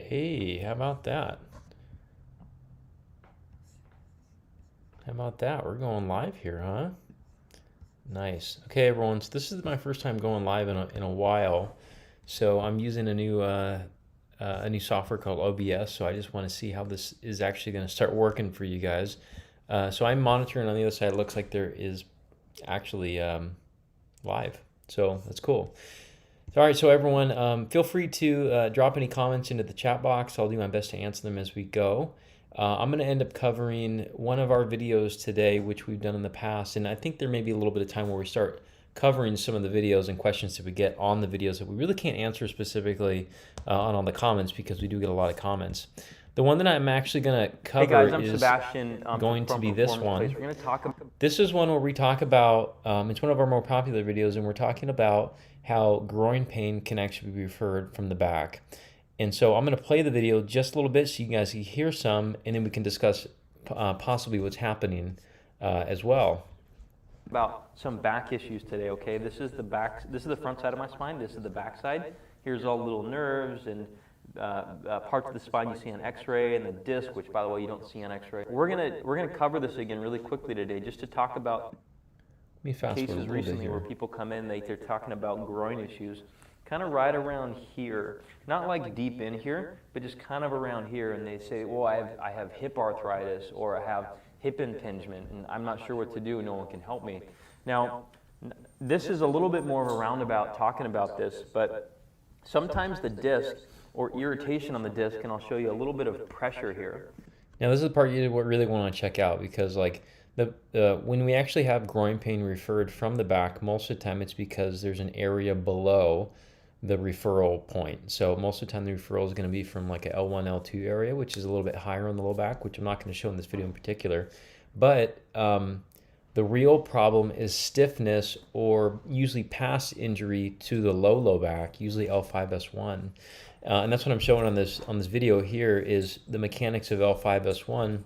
Hey, how about that? How about that? We're going live here, huh? Nice. Okay, everyone. So this is my first time going live in a while. So I'm using a new software called OBS. So I just want to see how this is actually going to start working for you guys. So I'm monitoring on the other side. It looks like there is actually live. So that's cool. All right, so everyone, feel free to drop any comments into the chat box. I'll do my best to answer them as we go. I'm going to end up covering one of our videos today, which we've done in the past, and I think there may be a little bit of time where we start covering some of the videos and questions that we get on the videos that we really can't answer specifically on all the comments, because we do get a lot of comments. The one that I'm actually going to cover Hey guys, I'm is Sebastian, going to be this one. We're going to talk about This is one where we talk about, it's one of our more popular videos, and we're talking about how groin pain can actually be referred from the back. And so I'm going to play the video just a little bit so you guys can hear some, and then we can discuss possibly what's happening as well. about some back issues today, okay? This is the front side of my spine, this is the back side. Here's all the little nerves and parts of the spine you see on x-ray, and the disc, which by the way you don't see on x-ray. We're gonna cover this again really quickly today, just to talk about cases recently where people come in, they're talking about groin issues, kind of right around here, not like deep in here, but just kind of around here, and they say, well, I have hip arthritis, or I have hip impingement, and I'm not sure what to do, no one can help me. Now, this is a little bit more of a roundabout talking about this, but sometimes the disc or irritation on the disc, and I'll show you a little bit of pressure here. Now this is the part you really want to check out, because like when we actually have groin pain referred from the back, most of the time it's because there's an area below the referral point. So most of the time the referral is going to be from like a L1, L2 area, which is a little bit higher on the low back, which I'm not going to show in this video in particular. But the real problem is stiffness, or usually past injury to the low back, usually L5S1. And that's what I'm showing on this video here, is the mechanics of L5S1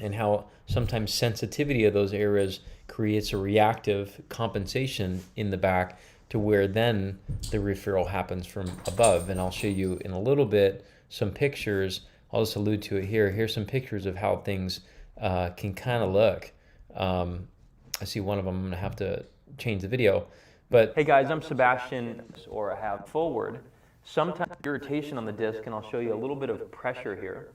and how sometimes sensitivity of those areas creates a reactive compensation in the back, to where then the referral happens from above. And I'll show you in a little bit some pictures. I'll just allude to it here. Here's some pictures of how things can kind of look. I see one of them. I'm going to have to change the video. But hey guys, I'm Sebastian, or I have forward. Sometimes irritation on the disc, and I'll show you a little bit of pressure here.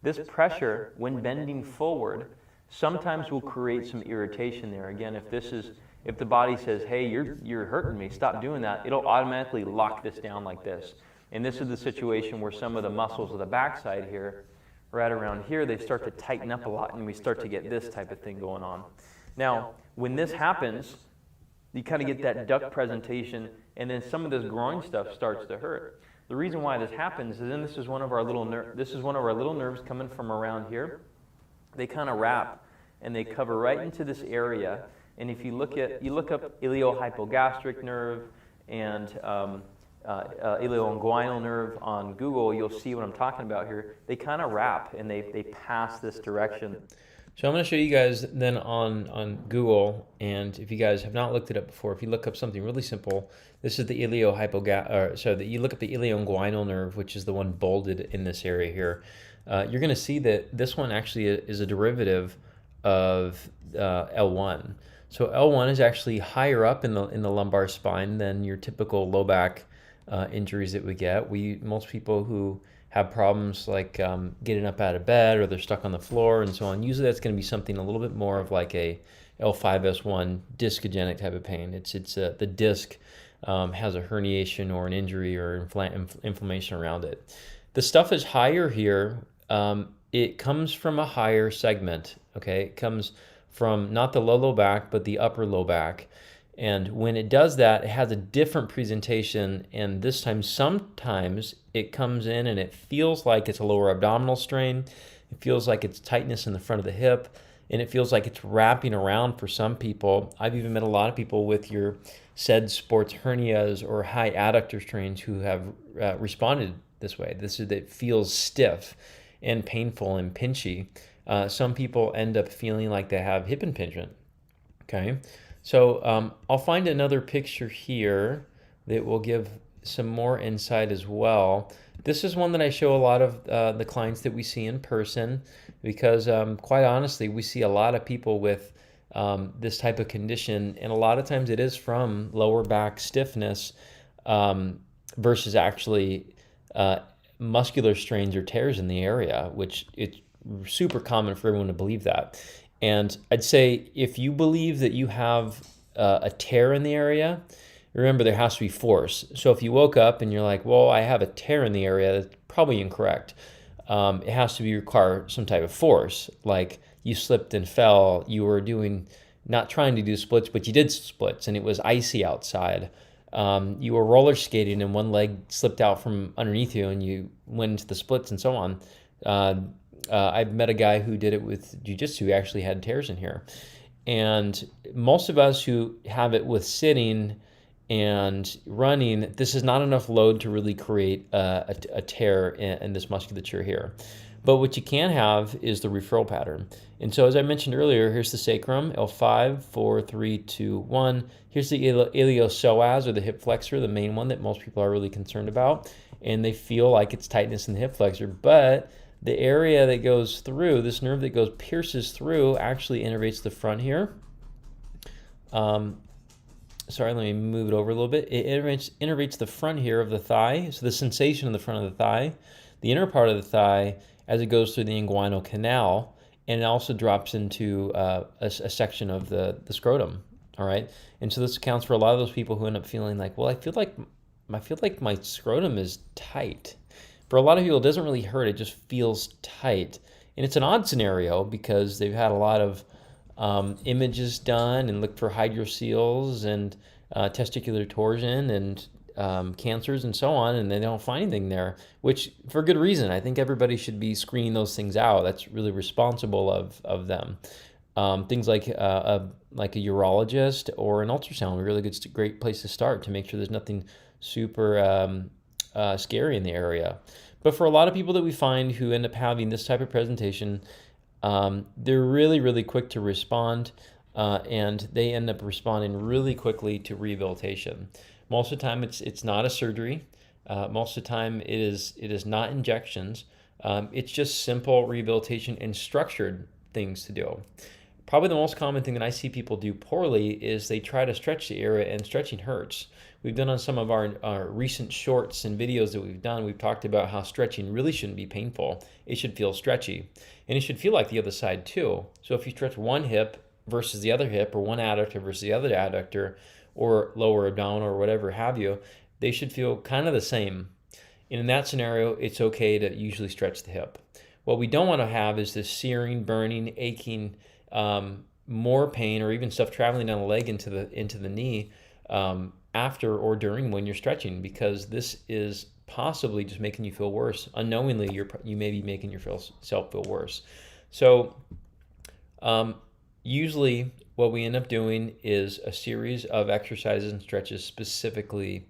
This pressure, when bending forward, sometimes will create some irritation there. Again, if the body says, hey, you're hurting me, stop doing that, it'll automatically lock this down like this. And this is the situation where some of the muscles of the backside here, right around here, they start to tighten up a lot, and we start to get this type of thing going on. Now, when this happens, you kind of get that duck presentation, and then some of this groin stuff starts to hurt. The reason why this happens is, then this is one of our little nerves coming from around here. They kind of wrap and they cover right into this area. And if you look up iliohypogastric nerve and ilioinguinal nerve on Google, you'll see what I'm talking about here. They kind of wrap and they pass this direction. so I'm going to show you guys then on Google, and if you guys have not looked it up before, if you look up something really simple, this is the you look up the ilioinguinal nerve, which is the one bolded in this area here. You're going to see that this one actually is a derivative of L1. So L1 is actually higher up in the lumbar spine than your typical low back injuries that we get. Most people who have problems like getting up out of bed, or they're stuck on the floor and so on, usually that's going to be something a little bit more of like a L5S1 discogenic type of pain. It's the disc has a herniation or an injury or inflammation around it. The stuff is higher here. It comes from a higher segment. Okay, it comes from not the low back, but the upper low back. And when it does that, it has a different presentation, and this time sometimes it comes in and it feels like it's a lower abdominal strain. It feels like it's tightness in the front of the hip, and it feels like it's wrapping around for some people. I've even met a lot of people with your said sports hernias or high adductor strains who have responded this way. It feels stiff and painful and pinchy. Some people end up feeling like they have hip impingement. Okay. So I'll find another picture here that will give some more insight as well. This is one that I show a lot of the clients that we see in person because, quite honestly, we see a lot of people with this type of condition, and a lot of times it is from lower back stiffness versus actually muscular strains or tears in the area, which it's super common for everyone to believe that. And I'd say if you believe that you have a tear in the area, remember there has to be force. So if you woke up and you're like, well, I have a tear in the area, that's probably incorrect. It has to be require some type of force, like you slipped and fell, you were doing, not trying to do splits, but you did splits and it was icy outside. You were roller skating and one leg slipped out from underneath you and you went into the splits and so on. I've met a guy who did it with jiu-jitsu who actually had tears in here. And most of us who have it with sitting and running, this is not enough load to really create a tear in this musculature here. But what you can have is the referral pattern. And so as I mentioned earlier, here's the sacrum, L5, 4, 3, 2, 1. Here's the iliopsoas, or the hip flexor, the main one that most people are really concerned about. And they feel like it's tightness in the hip flexor. But the area that goes through, this nerve that pierces through, actually innervates the front here. Sorry, let me move it over a little bit. It innervates the front here of the thigh. So the sensation in the front of the thigh, the inner part of the thigh, as it goes through the inguinal canal, and it also drops into a section of the scrotum. All right, and so this accounts for a lot of those people who end up feeling like, well, I feel like my scrotum is tight. For a lot of people, it doesn't really hurt; it just feels tight, and it's an odd scenario because they've had a lot of images done and looked for hydroceles and testicular torsion and cancers and so on, and they don't find anything there, which for good reason. I think everybody should be screening those things out. That's really responsible of them. Things like a urologist or an ultrasound, a really great place to start to make sure there's nothing super scary in the area. But for a lot of people that we find who end up having this type of presentation, they're really, really quick to respond, and they end up responding really quickly to rehabilitation. Most of the time, it's not a surgery. Most of the time, it is not injections. It's just simple rehabilitation and structured things to do. Probably the most common thing that I see people do poorly is they try to stretch the area, and stretching hurts. We've done on some of our recent shorts and videos that we've done, we've talked about how stretching really shouldn't be painful. It should feel stretchy. And it should feel like the other side too. So if you stretch one hip versus the other hip, or one adductor versus the other adductor, or lower abdominal or whatever have you, they should feel kind of the same. And in that scenario, it's okay to usually stretch the hip. What we don't want to have is this searing, burning, aching, more pain, or even stuff traveling down the leg into the knee after or during when you're stretching, because this is possibly just making you feel worse. Unknowingly, you may be making yourself feel worse. So usually what we end up doing is a series of exercises and stretches specifically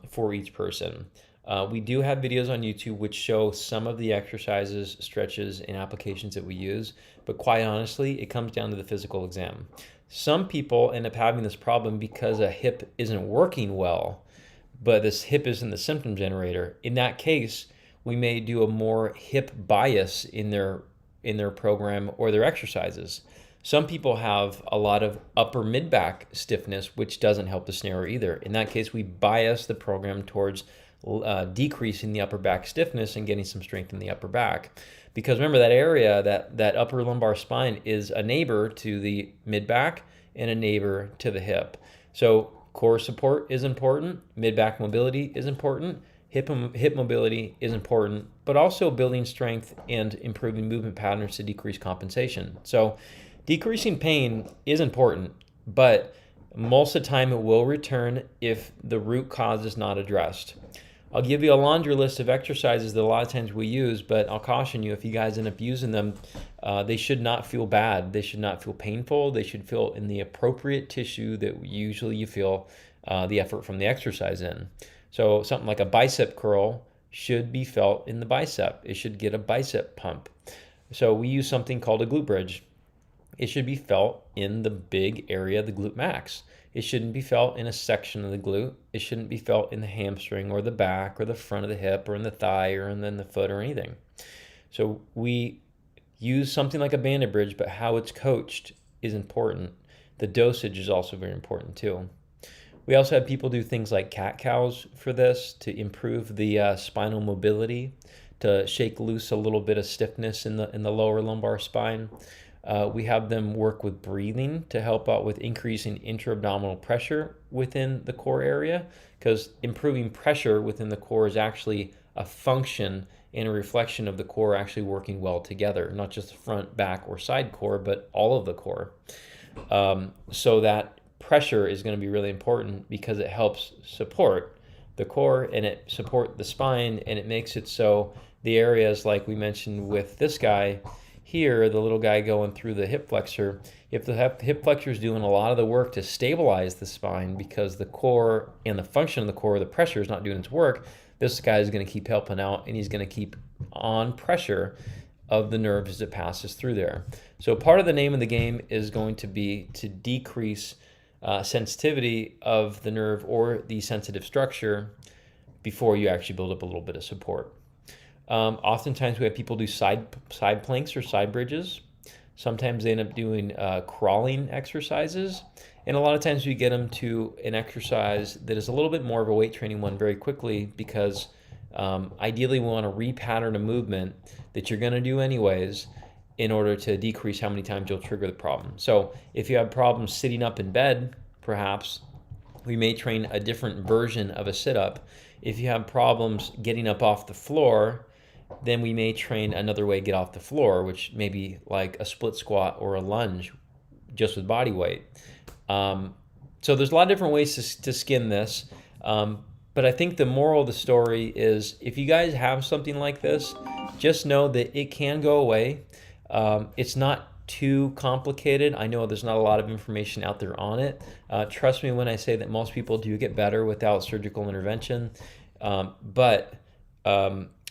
for each person. We do have videos on YouTube which show some of the exercises, stretches, and applications that we use, but quite honestly, it comes down to the physical exam. Some people end up having this problem because a hip isn't working well, but this hip isn't the symptom generator. In that case, we may do a more hip bias in their program or their exercises. Some people have a lot of upper mid-back stiffness, which doesn't help the snare either. In that case, we bias the program towards decreasing the upper back stiffness and getting some strength in the upper back. Because remember, that area, that upper lumbar spine, is a neighbor to the mid-back and a neighbor to the hip. So core support is important, mid-back mobility is important, hip mobility is important, but also building strength and improving movement patterns to decrease compensation. So decreasing pain is important, but most of the time it will return if the root cause is not addressed. I'll give you a laundry list of exercises that a lot of times we use, but I'll caution you, if you guys end up using them, they should not feel bad. They should not feel painful. They should feel in the appropriate tissue that usually you feel the effort from the exercise in. So something like a bicep curl should be felt in the bicep. It should get a bicep pump. So we use something called a glute bridge. It should be felt in the big area, the glute max. It shouldn't be felt in a section of the glute. It shouldn't be felt in the hamstring or the back or the front of the hip or in the thigh or in the foot or anything. So we use something like a banded bridge, but how it's coached is important. The dosage is also very important too. We also have people do things like cat-cows for this to improve the spinal mobility, to shake loose a little bit of stiffness in the lower lumbar spine. We have them work with breathing to help out with increasing intra-abdominal pressure within the core area, because improving pressure within the core is actually a function and a reflection of the core actually working well together, not just the front, back, or side core, but all of the core. So that pressure is going to be really important because it helps support the core and it support the spine, and it makes it so the areas like we mentioned with this guy here, the little guy going through the hip flexor, if the hip flexor is doing a lot of the work to stabilize the spine because the core and the function of the core, the pressure is not doing its work, this guy is going to keep helping out and he's going to keep on pressure of the nerve as it passes through there. So part of the name of the game is going to be to decrease sensitivity of the nerve or the sensitive structure before you actually build up a little bit of support. Oftentimes we have people do side planks or side bridges. Sometimes they end up doing crawling exercises. And a lot of times we get them to an exercise that is a little bit more of a weight training one very quickly because ideally we want to repattern a movement that you're going to do anyways in order to decrease how many times you'll trigger the problem. So if you have problems sitting up in bed, perhaps we may train a different version of a sit-up. If you have problems getting up off the floor, then we may train another way to get off the floor, which may be like a split squat or a lunge just with body weight. So there's a lot of different ways to skin this. But I think the moral of the story is if you guys have something like this, just know that it can go away. It's not too complicated. I know there's not a lot of information out there on it. Trust me when I say that most people do get better without surgical intervention. But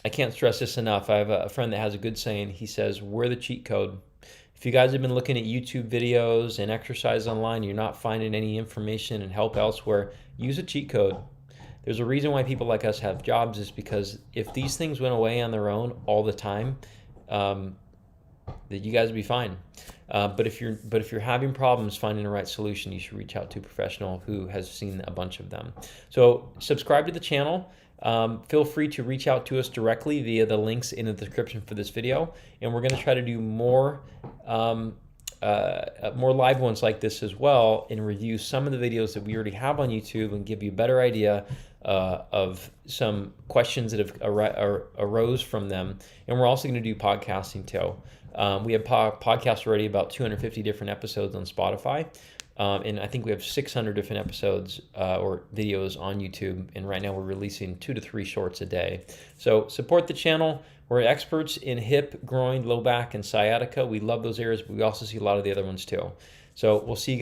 I can't stress this enough. I have a friend that has a good saying. He says, we're the cheat code. If you guys have been looking at YouTube videos and exercise online, you're not finding any information and help elsewhere, use a cheat code. There's a reason why people like us have jobs is because if these things went away on their own all the time, that you guys would be fine. But if you're having problems finding the right solution, you should reach out to a professional who has seen a bunch of them. So subscribe to the channel. Feel free to reach out to us directly via the links in the description for this video, and we're going to try to do more live ones like this as well and review some of the videos that we already have on YouTube and give you a better idea of some questions that have arose from them. And we're also going to do podcasting too. We have podcasts already, about 250 different episodes on Spotify. And I think we have 600 different episodes or videos on YouTube. And right now we're releasing 2 to 3 shorts a day. So support the channel. We're experts in hip, groin, low back, and sciatica. We love those areas, but we also see a lot of the other ones too. So we'll see you